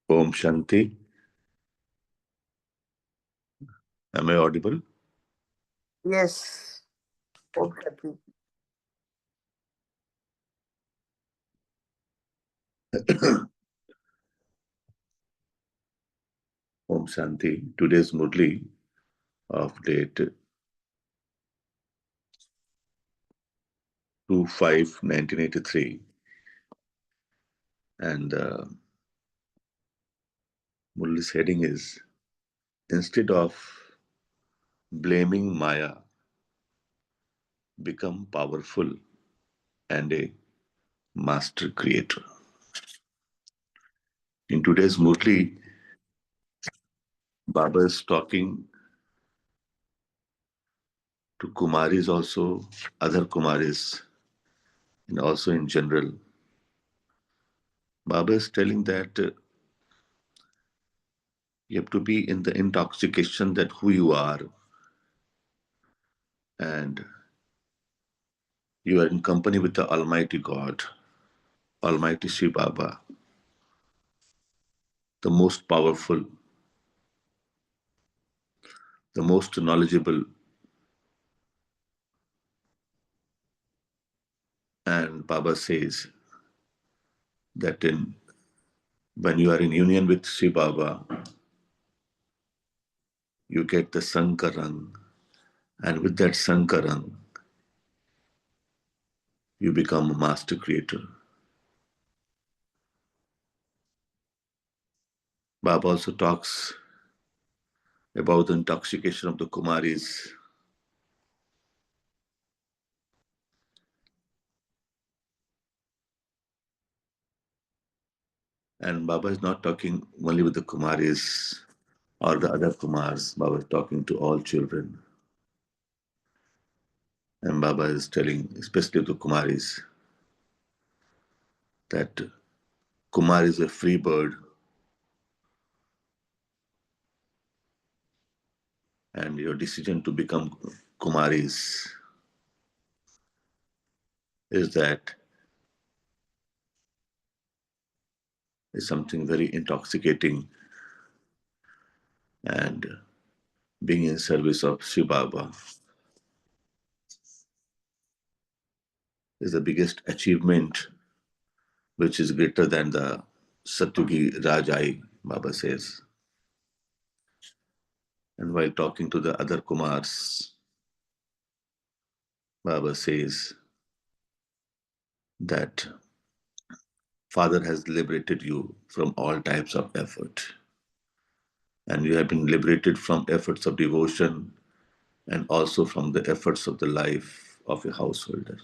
Om Shanti. Am I audible? Yes. Om Shanti. Om Shanti. Today's Murli of date 2/5/1983, and Murli's heading is Instead of blaming Maya, become powerful and a master creator. In today's Murli, Baba is talking to Kumaris also, other Kumaris, and also in general. Baba is telling that you have to be in the intoxication that who you are, and you are in company with the Almighty God, Almighty Shiva Baba, the most powerful, the most knowledgeable, and Baba says that when you are in union with Shiva Baba, you get the Sankarang, and with that Sankarang, you become a master creator. Baba also talks about the intoxication of the Kumaris. And Baba is not talking only with the Kumaris or the other Kumars. Baba is talking to all children. And Baba is telling, especially to Kumaris, that Kumar is a free bird, and your decision to become Kumaris is something very intoxicating, and being in service of Shiva Baba is the biggest achievement, which is greater than the Satyugi Rajai, Baba says. And while talking to the other Kumars, Baba says that Father has liberated you from all types of effort, and you have been liberated from efforts of devotion and also from the efforts of the life of a householder.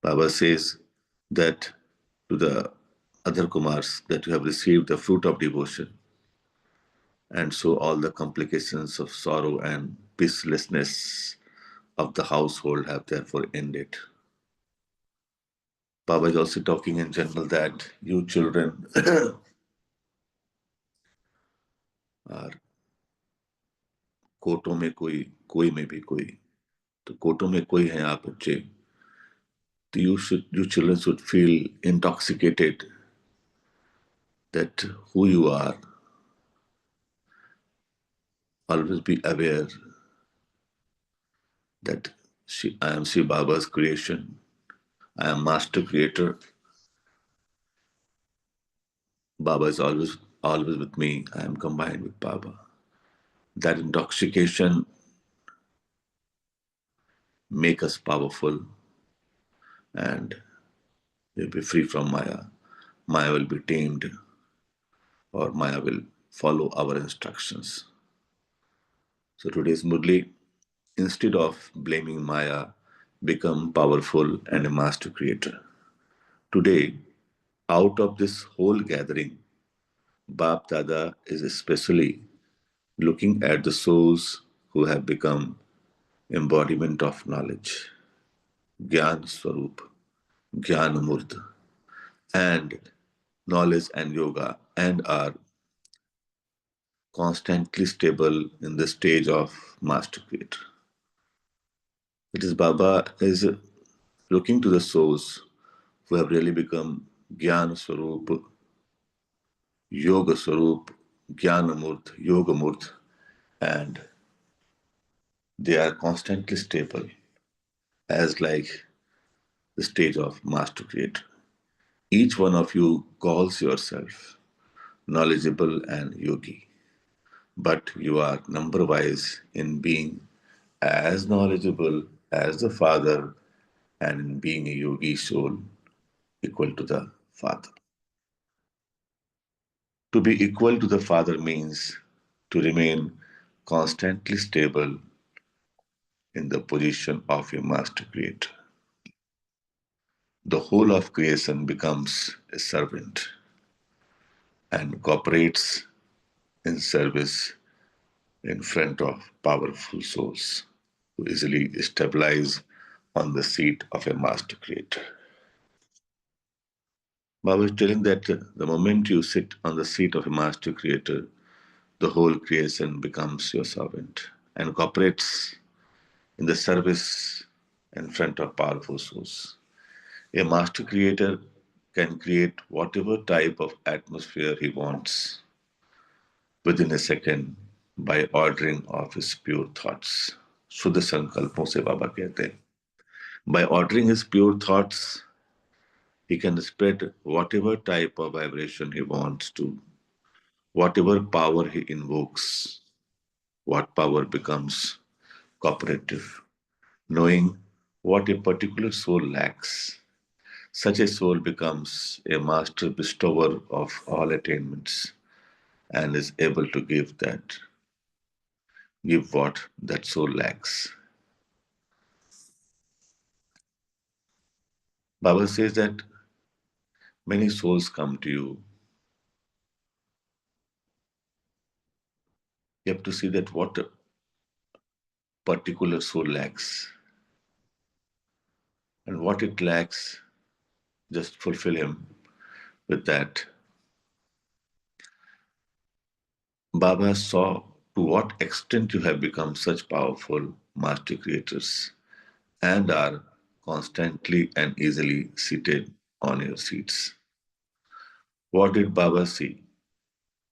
Baba says that to the other Kumars that you have received the fruit of devotion, and so all the complications of sorrow and peacelessness of the household have therefore ended. Baba is also talking in general that you children are कोटों में कोई में भी कोई, तो कोटों में कोई है आप बच्चे, तो you children should feel intoxicated that who you are. Always be aware that I am Shiva Baba's creation. I am master creator. Baba is always with me. I am combined with Baba. That intoxication make us powerful, and we'll be free from Maya. Maya will be tamed, or Maya will follow our instructions. So today's Murli, instead of blaming Maya, become powerful and a master creator. Today, out of this whole gathering, Bap Dada is especially looking at the souls who have become embodiment of knowledge, Gyan Swarup, Gyan Murd, and knowledge and yoga, and are constantly stable in the stage of master creator. It is Baba is looking to the souls who have really become Gyan Swarup, Yoga Swarup, Jnanamurt, Yogamurt, and they are constantly stable as like the stage of Master Creator. Each one of you calls yourself knowledgeable and yogi, but you are number wise in being as knowledgeable as the Father and in being a yogi soul equal to the Father. To be equal to the Father means to remain constantly stable in the position of a master creator. The whole of creation becomes a servant and cooperates in service in front of powerful souls who easily stabilize on the seat of a master creator. Baba is telling that the moment you sit on the seat of a master creator, the whole creation becomes your servant and cooperates in the service in front of powerful souls. A master creator can create whatever type of atmosphere he wants within a second by ordering of his pure thoughts. शुद्ध संकल्पों से बाबा कहते हैं. By ordering his pure thoughts, he can spread whatever type of vibration he wants to, whatever power he invokes, what power becomes cooperative, knowing what a particular soul lacks. Such a soul becomes a master bestower of all attainments and is able to give what that soul lacks. Baba says that many souls come to you. You have to see that what a particular soul lacks and what it lacks, just fulfill him with that. Baba saw to what extent you have become such powerful master creators and are constantly and easily seated on your seats. What did Baba see?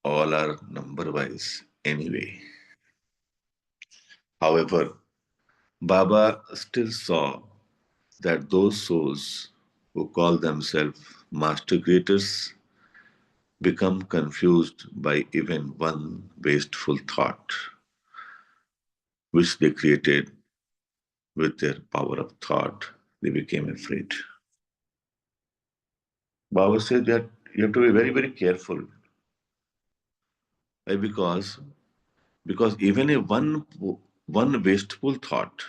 All are number wise anyway. However, Baba still saw that those souls who call themselves master creators become confused by even one wasteful thought which they created with their power of thought. They became afraid. Baba said that you have to be very, very careful. Why? Because even a one wasteful thought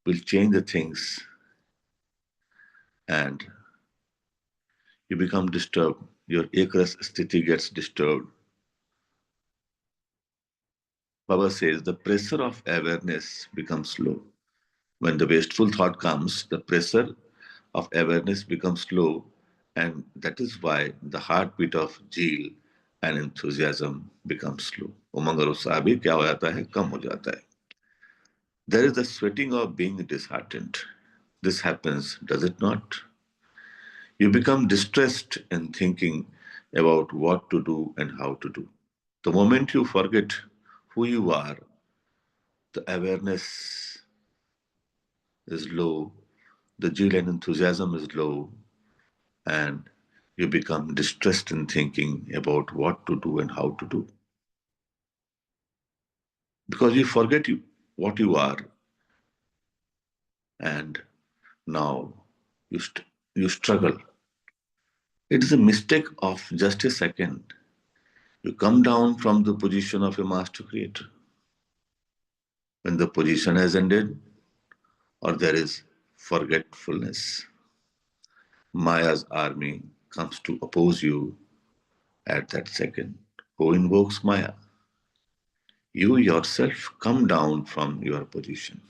will change the things and you become disturbed. Your ekras sthiti gets disturbed. Baba says the pressure of awareness becomes low. When the wasteful thought comes, the pressure of awareness becomes low, and that is why the heartbeat of zeal and enthusiasm becomes slow. उमंग और उत्साह भी क्या हो जाता है? कम हो जाता है. There is the sweating of being disheartened. This happens, does it not? You become distressed in thinking about what to do and how to do. The moment you forget who you are, the awareness is low, the zeal and enthusiasm is low, and you become distressed in thinking about what to do and how to do. Because you forget what you are, and now you, you struggle. It is a mistake of just a second. You come down from the position of a master creator. When the position has ended, or there is forgetfulness, Maya's army comes to oppose you at that second. Who invokes Maya? You yourself come down from your position.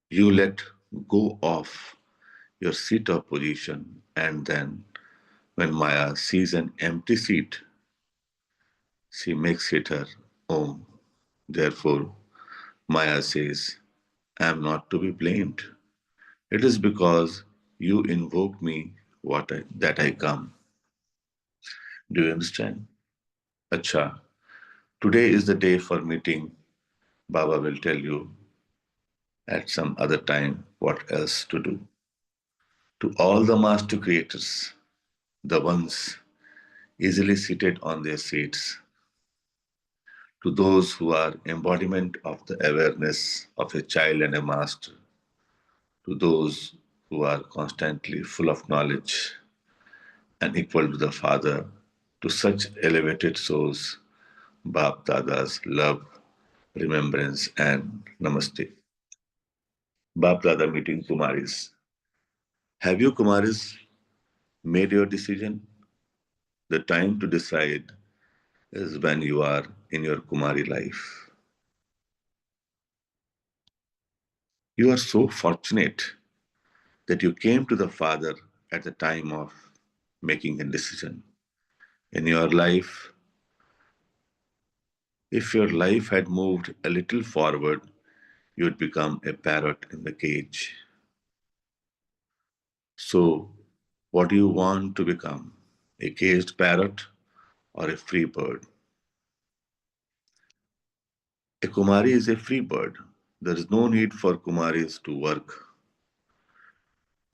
You let go of your seat of position, and then when Maya sees an empty seat, she makes it her own. Therefore, Maya says, I am not to be blamed. It is because You invoke me, that I come. Do you understand? Acha, today is the day for meeting. Baba will tell you at some other time what else to do. To all the master creators, the ones easily seated on their seats, to those who are embodiment of the awareness of a child and a master, to those who are constantly full of knowledge and equal to the Father, to such elevated souls, Bap Dada's love, remembrance, and namaste. Bap Dada meeting Kumaris. Have you, Kumaris, made your decision? The time to decide is when you are in your Kumari life. You are so fortunate that you came to the Father at the time of making a decision. In your life, if your life had moved a little forward, you would become a parrot in the cage. So, what do you want to become? A caged parrot or a free bird? A Kumari is a free bird. There is no need for Kumaris to work.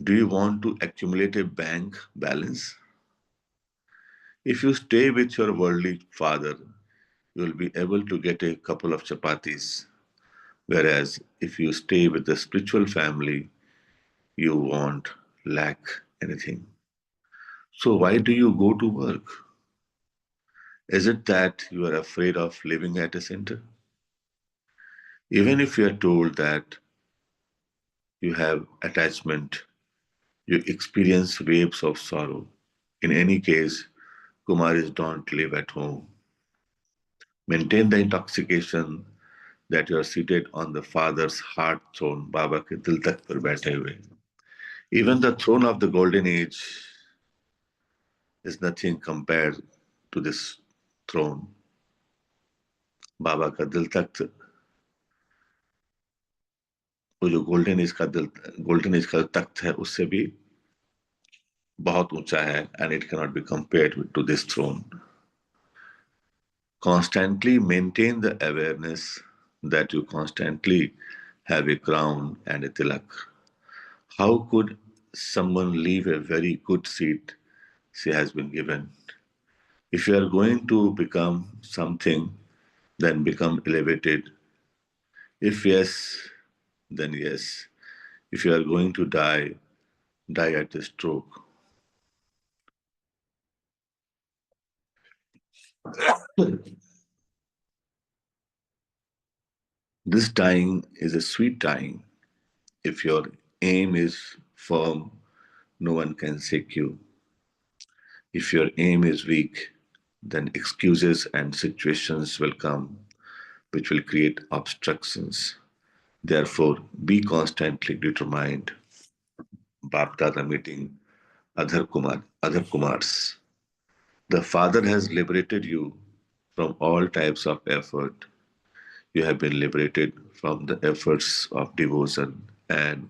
Do you want to accumulate a bank balance? If you stay with your worldly father, you will be able to get a couple of chapatis. Whereas if you stay with the spiritual family, you won't lack anything. So why do you go to work? Is it that you are afraid of living at a center? Even if you are told that you have attachment, you experience waves of sorrow. In any case, Kumaris don't live at home. Maintain the intoxication that you are seated on the Father's heart throne, Baba ke dil tak par baithe hue. Even the throne of the golden age is nothing compared to this throne. बाबा का दिल तख्त वो जो golden age का तख्त है उससे भी बहुत ऊंचा है and it cannot be compared to this throne. Constantly maintain the awareness that you constantly have a crown and a tilak. How could someone leave a very good seat she has been given? If you are going to become something, then become elevated. If yes, then yes. If you are going to die, die at a stroke. This dying is a sweet dying. If your aim is firm, no one can shake you. If your aim is weak, then excuses and situations will come which will create obstructions. Therefore, be constantly determined. Bapdada meeting other Kumars. The Father has liberated you from all types of effort. You have been liberated from the efforts of devotion and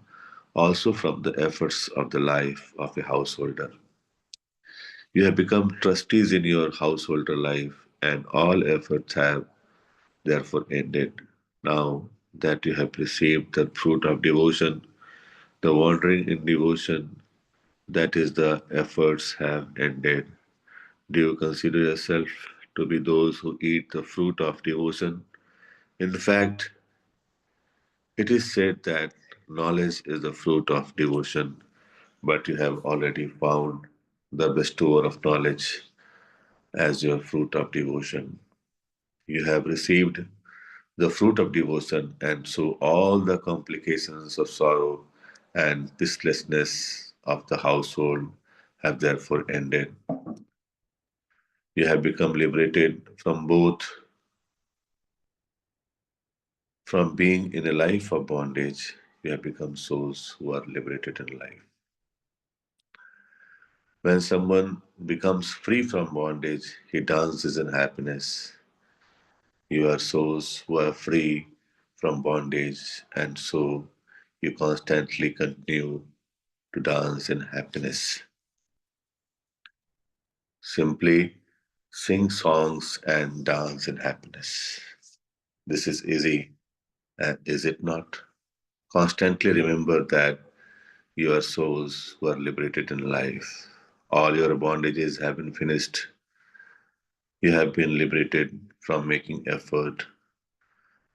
also from the efforts of the life of a householder. You have become trustees in your householder life, and all efforts have therefore ended. Now that you have received the fruit of devotion, the wandering in devotion, that is, the efforts have ended. Do you consider yourself to be those who eat the fruit of devotion? In fact, it is said that knowledge is the fruit of devotion, but you have already found the bestower of knowledge as your fruit of devotion. You have received the fruit of devotion, and so all the complications of sorrow and peacelessness of the household have therefore ended. You have become liberated from being in a life of bondage. You have become souls who are liberated in life. When someone becomes free from bondage, he dances in happiness. You are souls who are free from bondage, and so you constantly continue to dance in happiness. Simply sing songs and dance in happiness. This is easy, is it not? Constantly remember that you are souls who are liberated in life. All your bondages have been finished. You have been liberated from making effort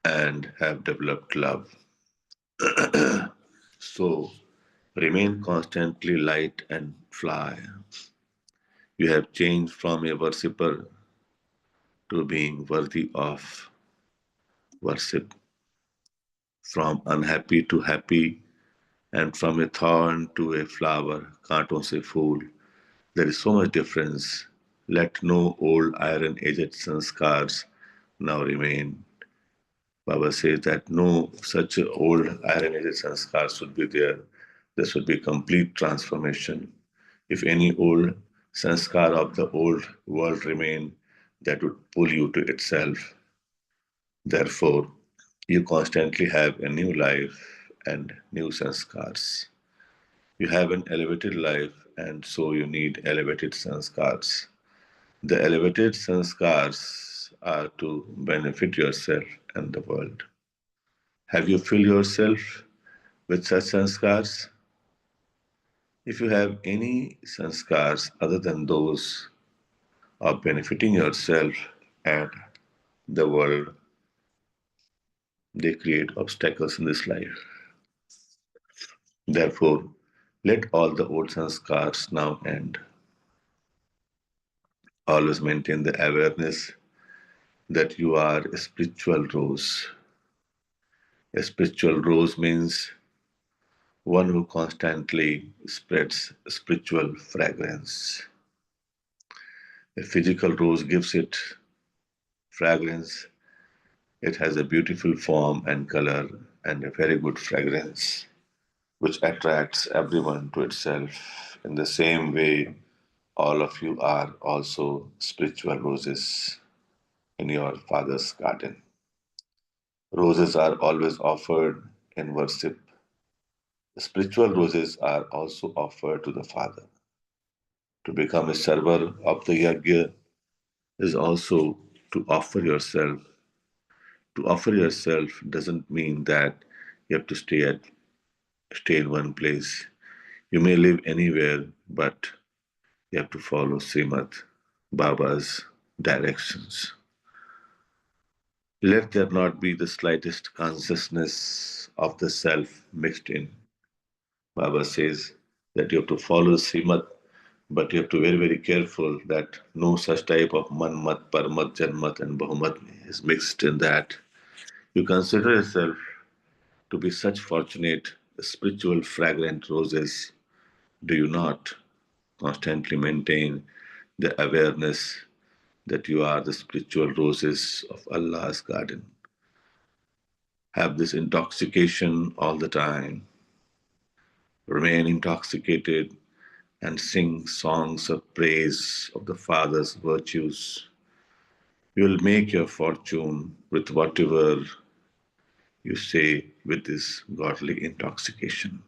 and have developed love. So remain constantly light and fly. You have changed from a worshipper to being worthy of worship, from unhappy to happy, and from a thorn to a flower, कांटों se phool. There is so much difference. Let no old iron aged sanskars now remain. Baba says that no such old iron aged sanskars should be there. There should be complete transformation. If any old sanskar of the old world remain, that would pull you to itself. Therefore, you constantly have a new life and new sanskars. You have an elevated life, and so you need elevated sanskars. The elevated sanskars are to benefit yourself and the world. Have you filled yourself with such sanskars? If you have any sanskars other than those of benefiting yourself and the world, they create obstacles in this life. Therefore, let all the old sanskars now end. Always maintain the awareness that you are a spiritual rose. A spiritual rose means one who constantly spreads spiritual fragrance. A physical rose gives it fragrance. It has a beautiful form and color and a very good fragrance, which attracts everyone to itself. In the same way, all of you are also spiritual roses in your Father's garden. Roses are always offered in worship. Spiritual roses are also offered to the Father. To become a server of the yajna is also to offer yourself. To offer yourself doesn't mean that you have to stay in one place. You may live anywhere, but you have to follow Srimad Baba's directions. Let there not be the slightest consciousness of the self mixed in. Baba says that you have to follow Srimad, but you have to be very, very careful that no such type of manmat, parmat, janmat, and bahumat is mixed in that. You consider yourself to be such fortunate, spiritual, fragrant roses. Do you not constantly maintain the awareness that you are the spiritual roses of Allah's garden? Have this intoxication all the time. Remain intoxicated and sing songs of praise of the Father's virtues. You will make your fortune with whatever you say with this godly intoxication.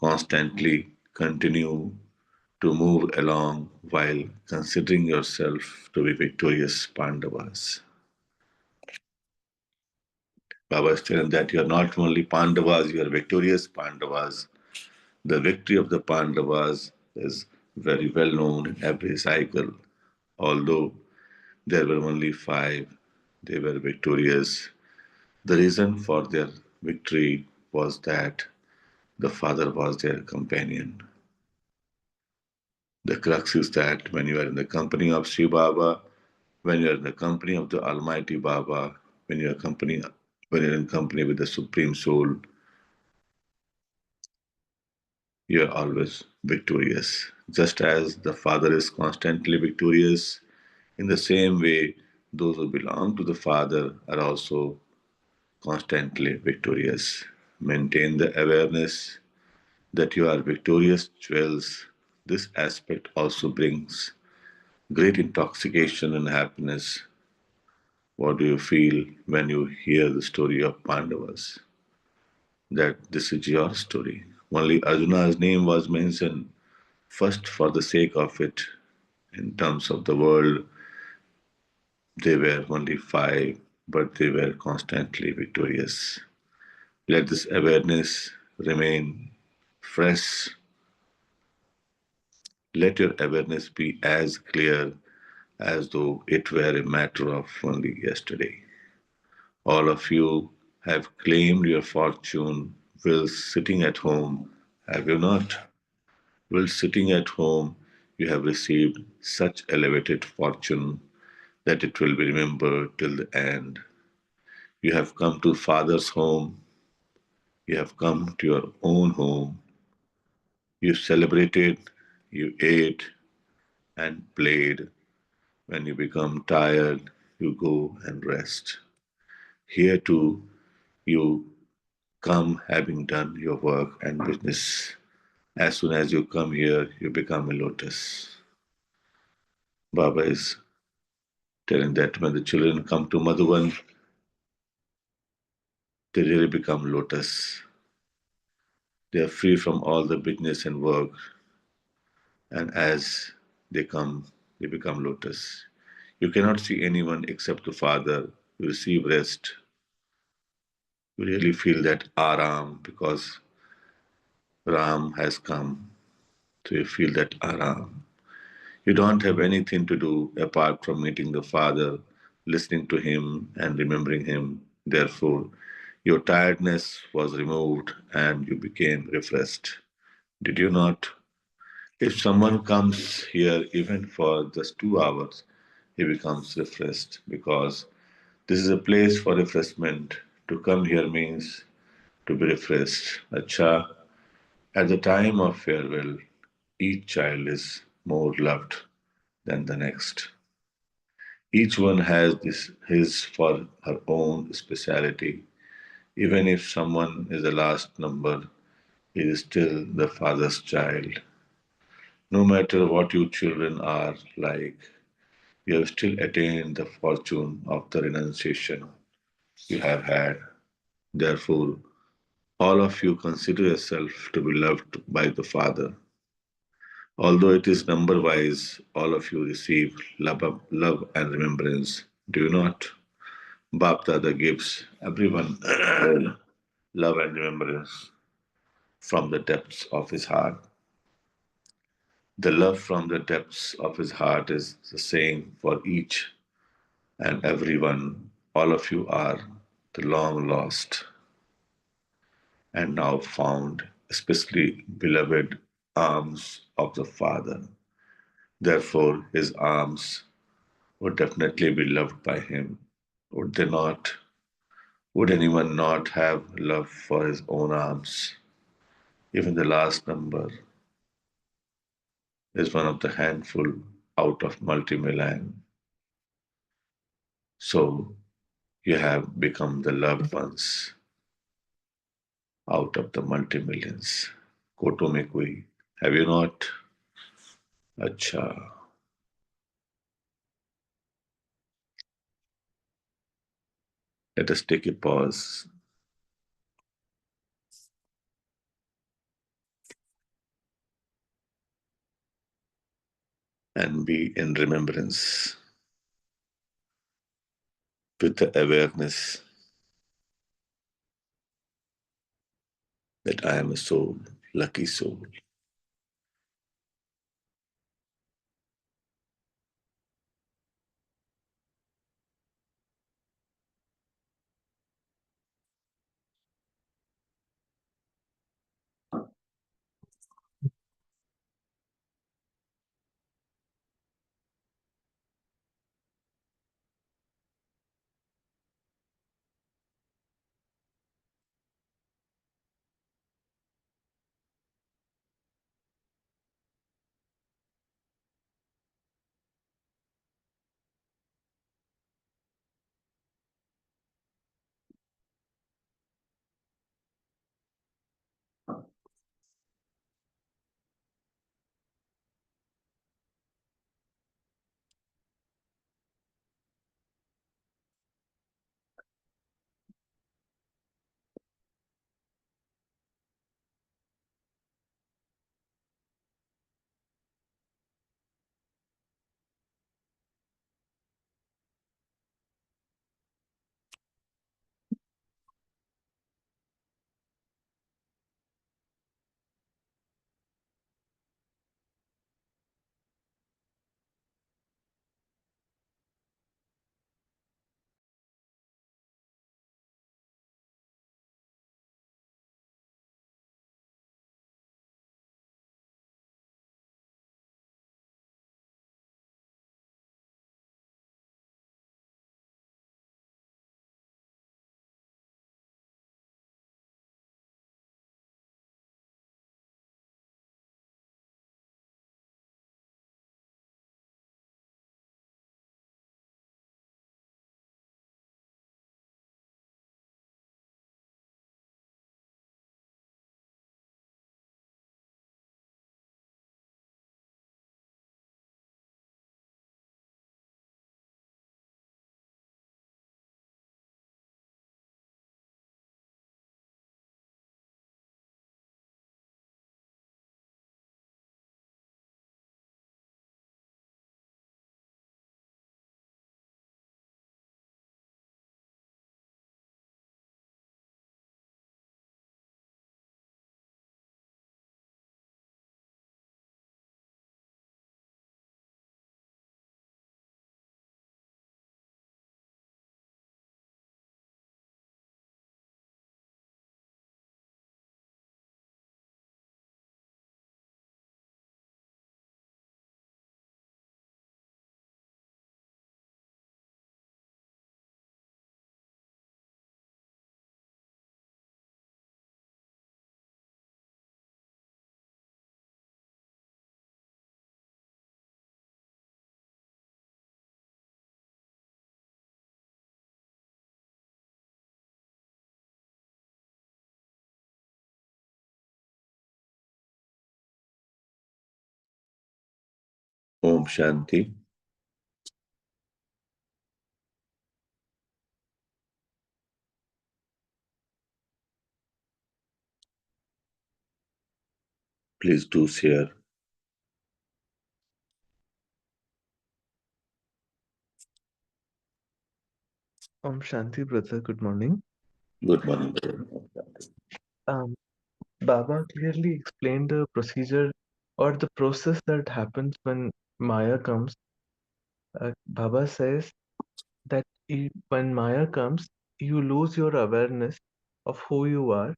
Constantly continue to move along while considering yourself to be victorious Pandavas. Baba is telling that you are not only Pandavas, you are victorious Pandavas. The victory of the Pandavas is very well known in every cycle. Although there were only five, they were victorious. The reason for their victory was that the Father was their companion. The crux is that when you are in the company of Shiva Baba, when you are in the company of the Almighty Baba, when you are when you're in company with the Supreme Soul, you are always victorious. Just as the Father is constantly victorious, in the same way, those who belong to the Father are also constantly victorious. Maintain the awareness that you are victorious jewels. This aspect also brings great intoxication and happiness. What do you feel when you hear the story of Pandavas? That this is your story. Only Arjuna's name was mentioned first for the sake of it. In terms of the world, they were only five, but they were constantly victorious. Let this awareness remain fresh. Let your awareness be as clear as though it were a matter of only yesterday. All of you have claimed your fortune while sitting at home, have you not? While sitting at home, you have received such elevated fortune that it will be remembered till the end. You have come to Father's home, you have come to your own home, you celebrated, you ate and played. When you become tired, you go and rest. Here too, you come having done your work and business. As soon as you come here, you become a lotus. Baba is telling that when the children come to Madhuvan, they really become lotus. They are free from all the business and work, and as they come, they become lotus. You cannot see anyone except the Father. You receive rest. You really feel that aram because Ram has come. So you feel that aram. You don't have anything to do apart from meeting the Father, listening to Him, and remembering Him. Therefore, your tiredness was removed and you became refreshed. Did you not? If someone comes here even for just 2 hours, he becomes refreshed because this is a place for refreshment. To come here means to be refreshed. Acha, at the time of farewell, each child is more loved than the next. Each one has this his for her own speciality. Even if someone is the last number, he is still the father's child. No matter what you children are like, you have still attained the fortune of the renunciation you have had. Therefore, all of you consider yourself to be loved by the Father. Although it is number wise, all of you receive love and remembrance. Do you not? Bap Dada gives everyone love and remembrance from the depths of his heart. The love from the depths of his heart is the same for each and everyone. All of you are the long lost and now found, especially beloved arms of the Father. Therefore, his arms would definitely be loved by him. Would they not? Would anyone not have love for his own arms? Even the last number is one of the handful out of multi-million. So you have become the loved ones out of the multi-millions. Koto mein koi. Have you not? Acha. Let us take a pause and be in remembrance with the awareness that I am a soul, lucky soul. Om Shanti. Please do share. Om Shanti, brother. Good morning. Good morning, brother. Om Shanti. Um, Baba clearly explained the procedure or the process that happens when Maya comes. Baba says that when Maya comes, you lose your awareness of who you are,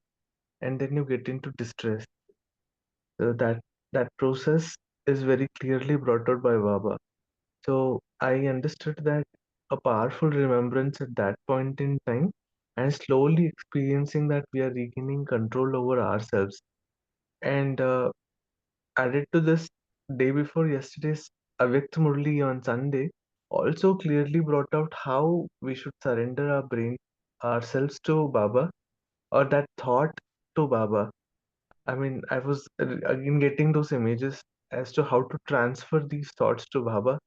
and then you get into distress. So that process is very clearly brought out by Baba. So I understood that a powerful remembrance at that point in time, and slowly experiencing that we are regaining control over ourselves. And added to this, day before yesterday's Avyakt Murli on Sunday also clearly brought out how we should surrender our brain, ourselves to Baba, or that thought to Baba. I mean, I was again getting those images as to how to transfer these thoughts to Baba.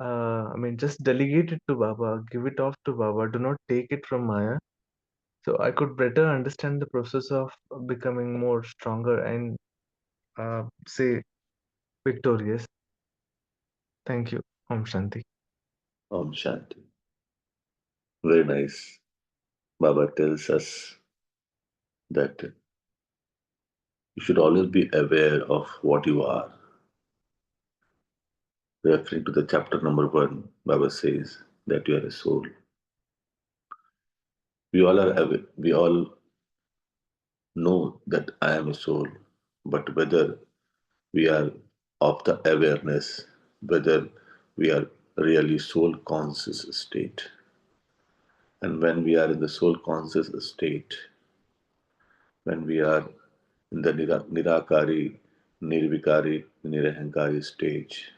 I mean, just delegate it to Baba, give it off to Baba, do not take it from Maya. So I could better understand the process of becoming more stronger and say victorious. Thank you. Om Shanti. Om Shanti. Very nice. Baba tells us that you should always be aware of what you are. Referring to the chapter number 1, Baba says that you are a soul. We all are aware, we all know that I am a soul, but whether we are of the awareness, whether we are really soul conscious state. And when we are in the soul conscious state, when we are in the Nirakari, Nirvikari, Nirahankari stage,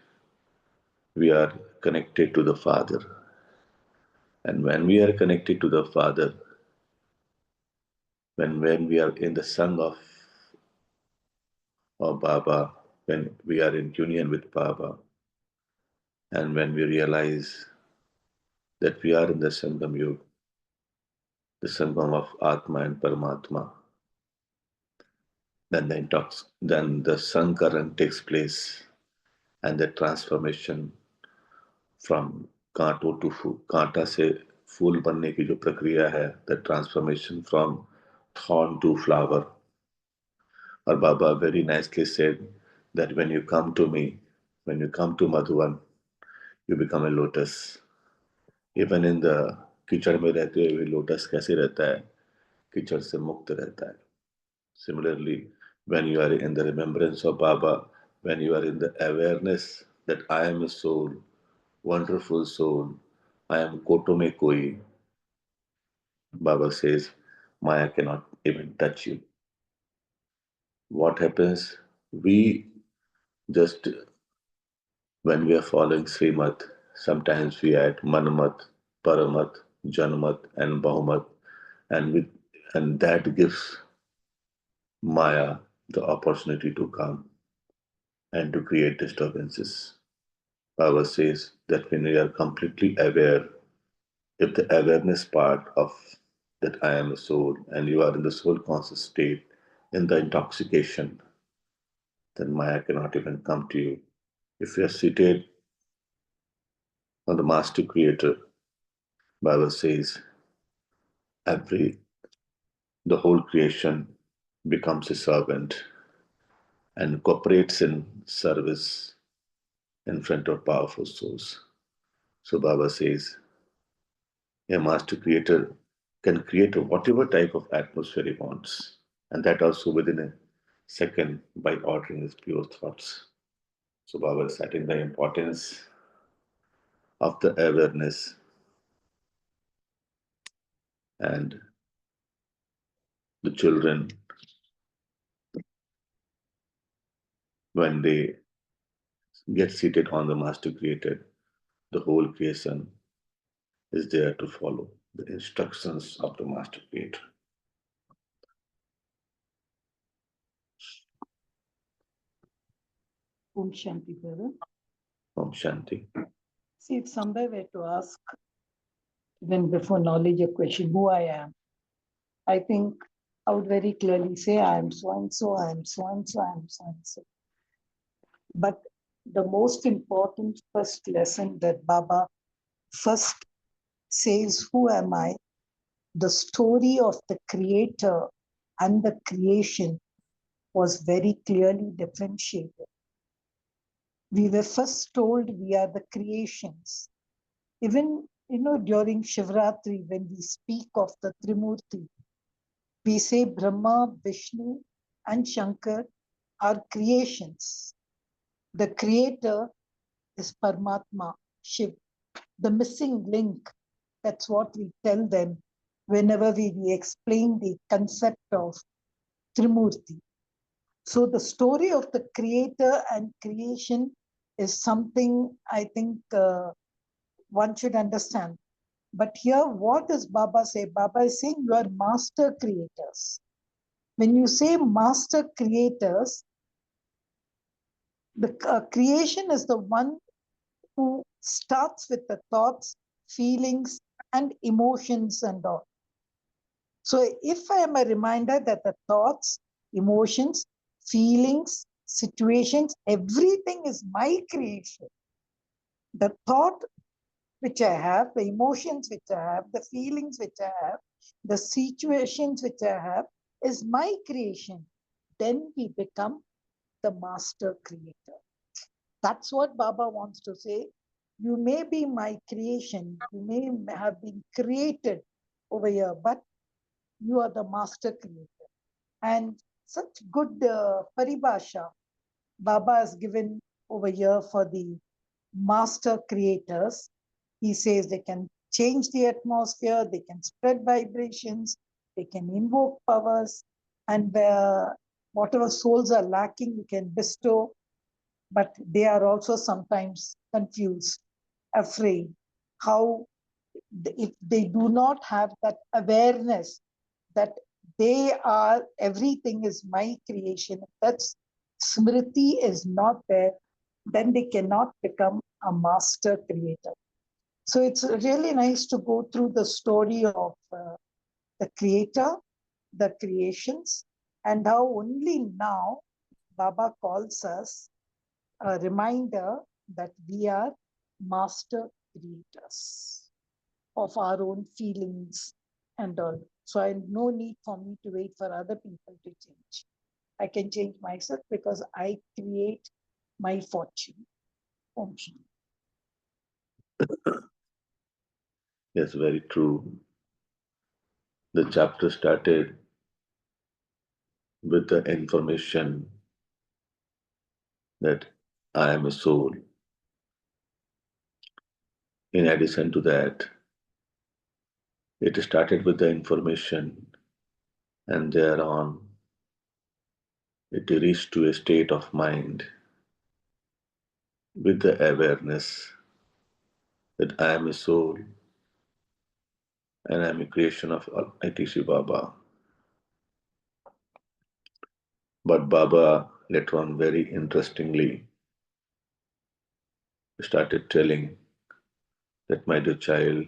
we are connected to the Father. And when we are connected to the Father, when we are in the Sangh of Baba, when we are in union with Baba, and when we realize that we are in the Sangam Yuga, the Sangam of Atma and Paramatma, then the Sankaran takes place and the transformation from कांटों to फूल, कांटा से फूल बनने की जो प्रक्रिया है, the transformation from thorn to flower. Or Baba very nicely said that when you come to me, when you come to Madhuvan, you become a lotus. Even in the कीचड़ में रहते हुए लोटस कैसे रहता है, कीचड़ से मुक्त रहता है. Similarly, when you are in the remembrance of Baba, when you are in the awareness that I am a soul, wonderful soul, I am koto mein koi, Baba says, Maya cannot even touch you. What happens? We just, when we are following Srimat, sometimes we add Manamat, Paramat, Janmat, and Bahumat, and that gives Maya the opportunity to come and to create disturbances. Baba says that when we are completely aware, if the awareness part of that I am a soul and you are in the soul conscious state, in the intoxication, then Maya cannot even come to you. If you are seated on the Master Creator, Baba says every the whole creation becomes a servant and cooperates in service in front of powerful souls. So Baba says a master creator can create whatever type of atmosphere he wants, and that also within a second by ordering his pure thoughts. So Baba is setting the importance of the awareness and the children when they get seated on the master creator, the whole creation is there to follow the instructions of the master creator. Om Shanti, brother. Om Shanti. See, if somebody were to ask, even before knowledge, a question, who I am, I think I would very clearly say, I am so and so, I am so and so, I am so and so. But the most important first lesson that Baba first says, who am I? The story of the creator and the creation was very clearly differentiated. We were first told we are the creations. Even, during Shivratri, when we speak of the Trimurti, we say Brahma, Vishnu, and Shankar are creations. The creator is Paramatma, Shiv. The missing link, that's what we tell them whenever we explain the concept of Trimurti. So the story of the creator and creation is something I think one should understand. But here, what does Baba say? Baba is saying you are master creators. When you say master creators, the creation is the one who starts with the thoughts, feelings, and emotions and all. So if I am a reminder that the thoughts, emotions, feelings, situations, everything is my creation. The thought which I have, the emotions which I have, the feelings which I have, the situations which I have is my creation. Then we become the master creator. That's what Baba wants to say. You may be my creation, you may have been created over here, but you are the master creator. And such good paribhasha Baba has given over here for the master creators. He says they can change the atmosphere, they can spread vibrations, they can invoke powers, and whatever souls are lacking, you can bestow. But they are also sometimes confused, afraid, how if they do not have that awareness that they are, everything is my creation, if that's smriti is not there, then they cannot become a master creator. So it's really nice to go through the story of the creator, the creations, and how only now Baba calls us a reminder that we are master creators of our own feelings and all. So I no need for me to wait for other people to change. I can change myself because I create my fortune. Om Shanti. Yes, very true. The chapter started with the information that I am a soul. In addition to that, it started with the information, and thereon it reached to a state of mind with the awareness that I am a soul and I am a creation of Almighty Shiva Baba. But Baba later on very interestingly started telling that, my dear child,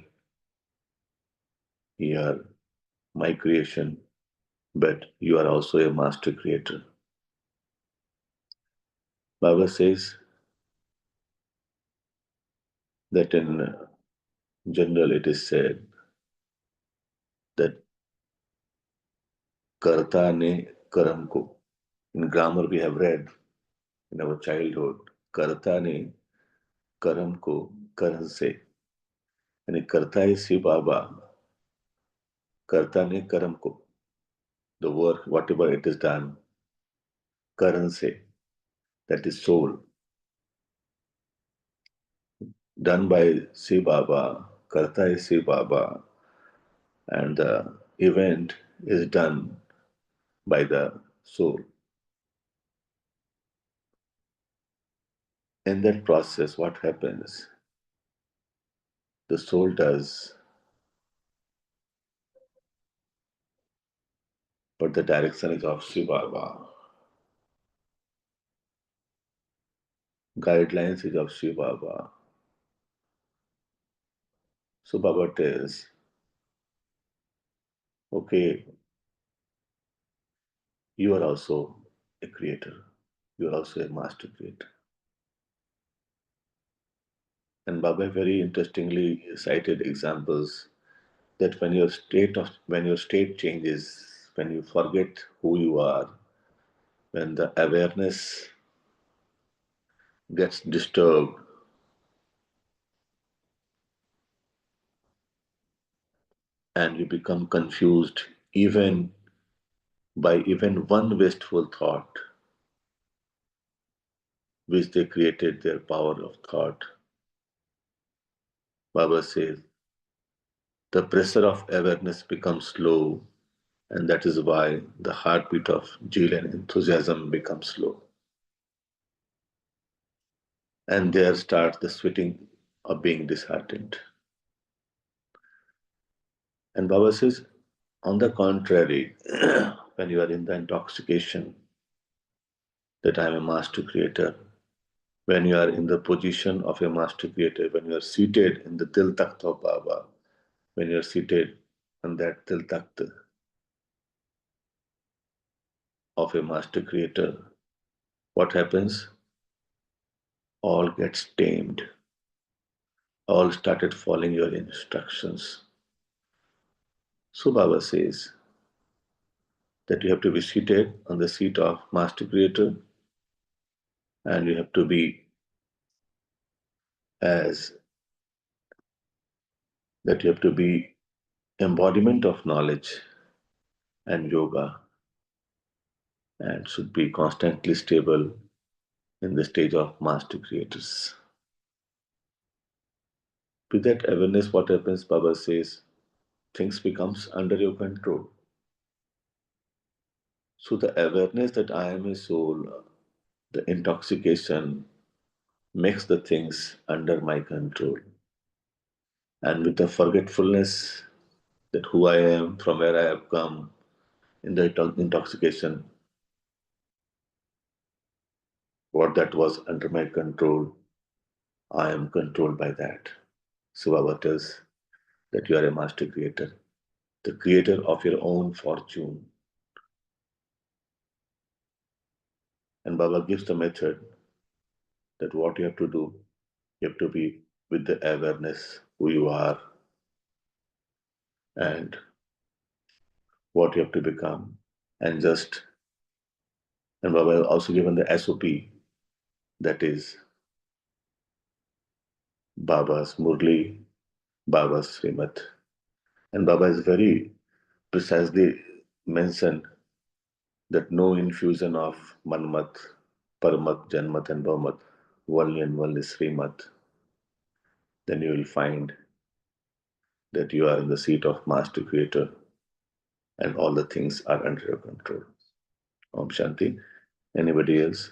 you are my creation, but you are also a master creator. Baba says that in general it is said that karta ne karam ko. In grammar we have read in our childhood, karta ne karam ko karan se. And karta is Shiv Baba. Karta ne karam ko. The work, whatever it is done, karan se, that is soul. Done by Shiv Baba, karta is Shiv Baba, and the event is done by the soul. In that process, what happens? The soul does, but the direction is of Shiva Baba. guidelines is of Shiva Baba. So Baba tells, okay, you are also a creator. You are also a master creator. And Baba very interestingly cited examples that when your state changes, when you forget who you are, when the awareness gets disturbed, and you become confused even by even one wasteful thought, which they created their power of thought. Baba says the pressure of awareness becomes slow, and that is why the heartbeat of zeal and enthusiasm becomes slow. And there starts the sweating of being disheartened. And Baba says, on the contrary, when you are in the intoxication that I am a master creator, when you are in the position of a master creator, when you are seated in the Dil Takht of Baba, when you are seated on that Dil Takht of a master creator, what happens? All gets tamed. All started following your instructions. So Baba says that you have to be seated on the seat of master creator, and you have to be as that you have to be embodiment of knowledge and yoga, and should be constantly stable in the stage of master creators. With that awareness, what happens, Baba says, things becomes under your control. So the awareness that I am a soul, the intoxication makes the things under my control. And with the forgetfulness that who I am, from where I have come, in the intoxication, what that was under my control, I am controlled by that. So Baba tells that you are a master creator, the creator of your own fortune. And Baba gives the method that what you have to do, you have to be with the awareness who you are and what you have to become. And Baba has also given the SOP, that is Baba's Murli, Baba's Srimat. And Baba has very precisely mentioned that no infusion of Manmat, Paramat, Janmat, and Bhavat, only and only Srimat, then you will find that you are in the seat of Master Creator and all the things are under your control. Om Shanti. Anybody else?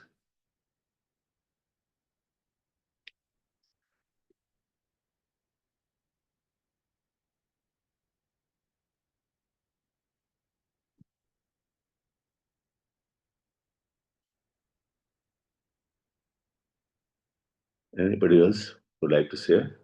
Anybody else would like to share?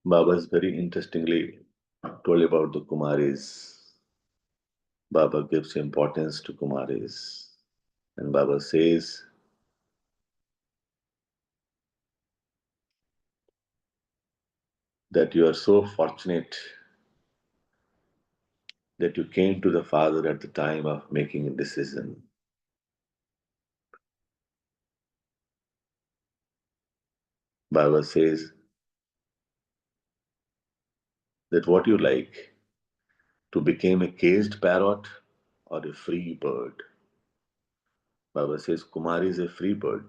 Baba is very interestingly told about the Kumaris. Baba gives importance to Kumaris. And Baba says that you are so fortunate that you came to the Father at the time of making a decision. Baba says that what you like, to become a caged parrot or a free bird. Baba says Kumari is a free bird.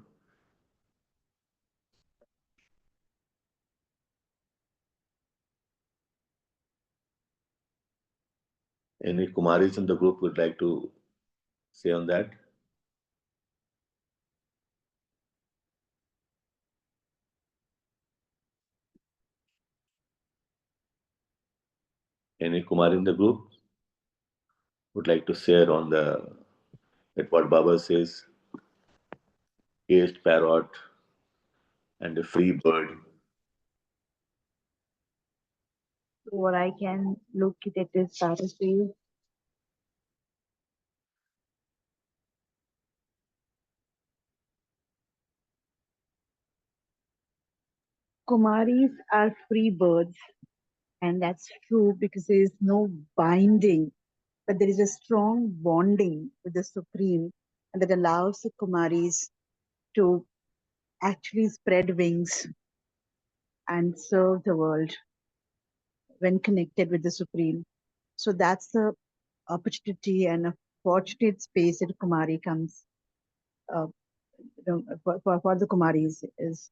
Any Kumaris in the group would like to say on that? Any Kumari in the group would like to share on that what Baba says, caged parrot and a free bird. What I can look at it is Saraswati. Kumaris are free birds, and that's true because there is no binding, but there is a strong bonding with the Supreme, and that allows the Kumaris to actually spread wings and serve the world when connected with the Supreme. So that's the opportunity and a fortunate space that Kumari comes for the Kumaris is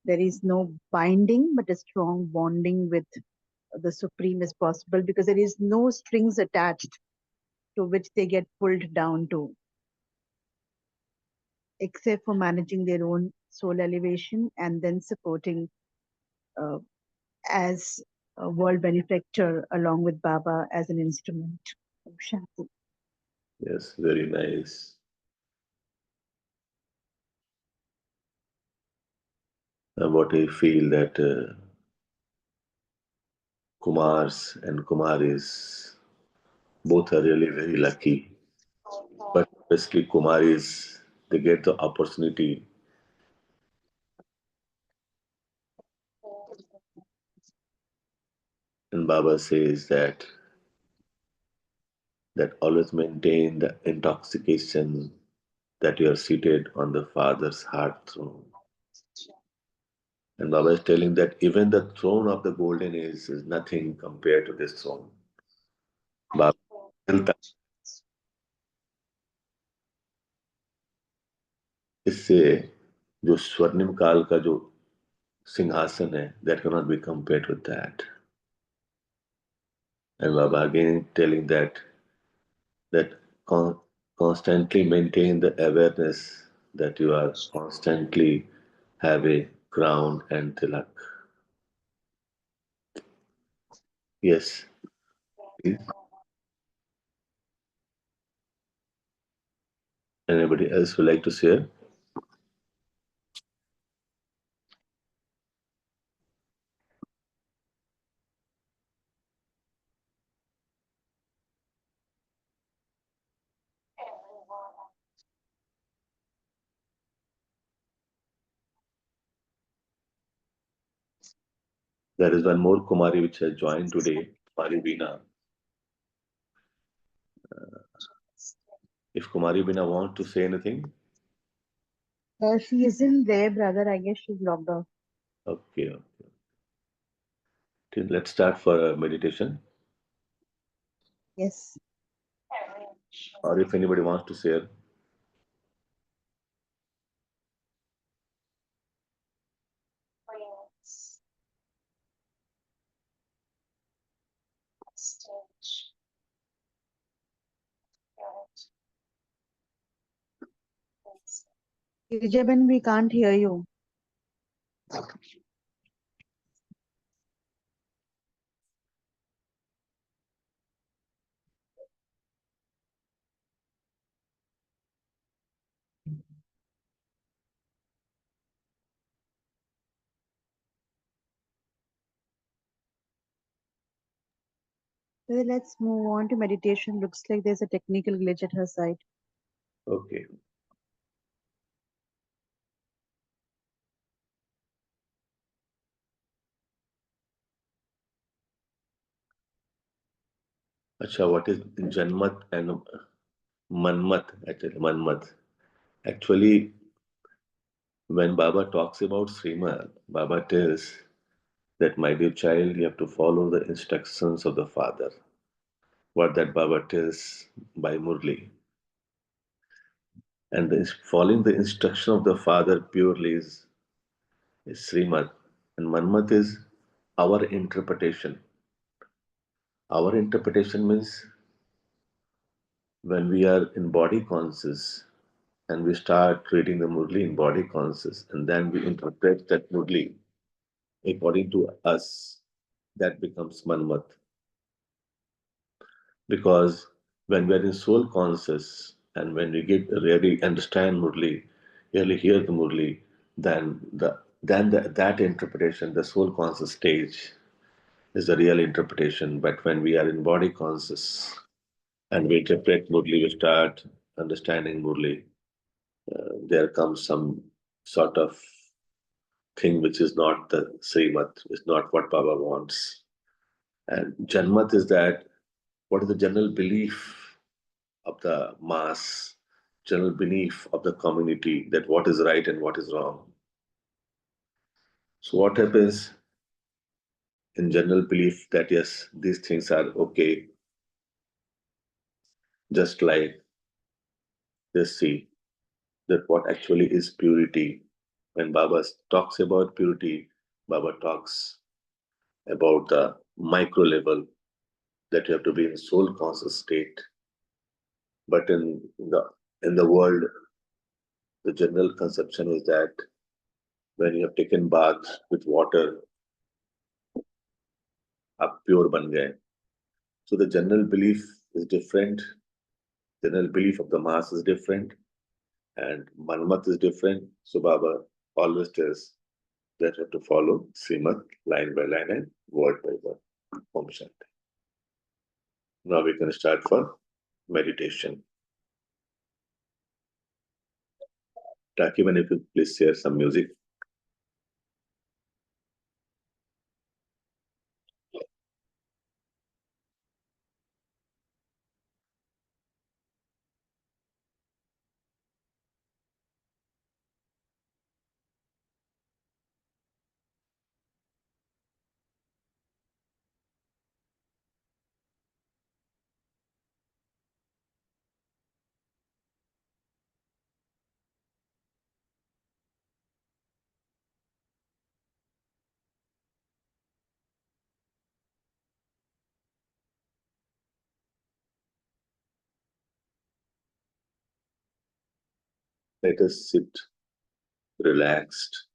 there is no binding, but a strong bonding with the Supreme is possible because there is no strings attached to which they get pulled down to, except for managing their own soul elevation and then supporting uh, as a world benefactor along with Baba as an instrument. Shanti. Yes, very nice. And what I feel that Kumars and Kumaris both are really very lucky. But especially Kumaris, they get the opportunity. And Baba says that always maintain the intoxication that you are seated on the Father's heart throne. And Baba is telling that even the throne of the golden age is nothing compared to this throne. Baba इससे जो स्वर्णिम काल का जो सिंहासन है, that cannot be compared with that. And Baba again telling that constantly maintain the awareness that you are constantly have a crown and tilak. Yes, please. Anybody else would like to share? There is one more Kumari which has joined today, Kumari Veena. If Kumari Veena wants to say anything, She isn't there, brother. I guess she's logged off. okay. Let's start for a meditation. Yes. Or if anybody wants to share. Gijaban, we can't hear you. Well, let's move on to meditation. Looks like there's a technical glitch at her side. Okay. Acha, what is Janmat and Manmat? Actually, Manmat. Actually, when Baba talks about Srimad, Baba tells that, my dear child, you have to follow the instructions of the Father. What that Baba tells by Murli. And following the instruction of the Father purely is Srimad. And Manmat is our interpretation. Our interpretation means when we are in body conscious and we start reading the Murli in body conscious, and then we interpret that Murli according to us, that becomes Manmat. Because when we are in soul conscious and when we get really understand Murli, really hear the Murli, then that interpretation, the soul conscious stage, is the real interpretation. But when we are in body conscious and we interpret Murli, we start understanding Murli, there comes some sort of thing which is not the Srimat, is not what Baba wants. And Janmat is that what is the general belief of the mass, general belief of the community that what is right and what is wrong. So what happens in general belief that yes, these things are okay, just like just see that what actually is purity. When Baba talks about purity, Baba talks about the micro level that you have to be in soul conscious state. But in the world, the general conception is that when you have taken bath with water, आप pure ban gaye. So the general belief is different. General belief of the mass is different, and Manmat is different. So Baba always tells that you have to follow Srimad line by line and word by word. Om Shanti. Now we can start for meditation. Takiban, if you please share some music. Let us sit relaxed.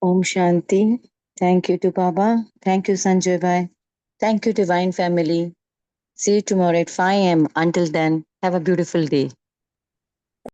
Om Shanti. Thank you to Baba. Thank you, Sanjay Bhai. Thank you, Divine Family. See you tomorrow at 5 a.m. Until then, have a beautiful day.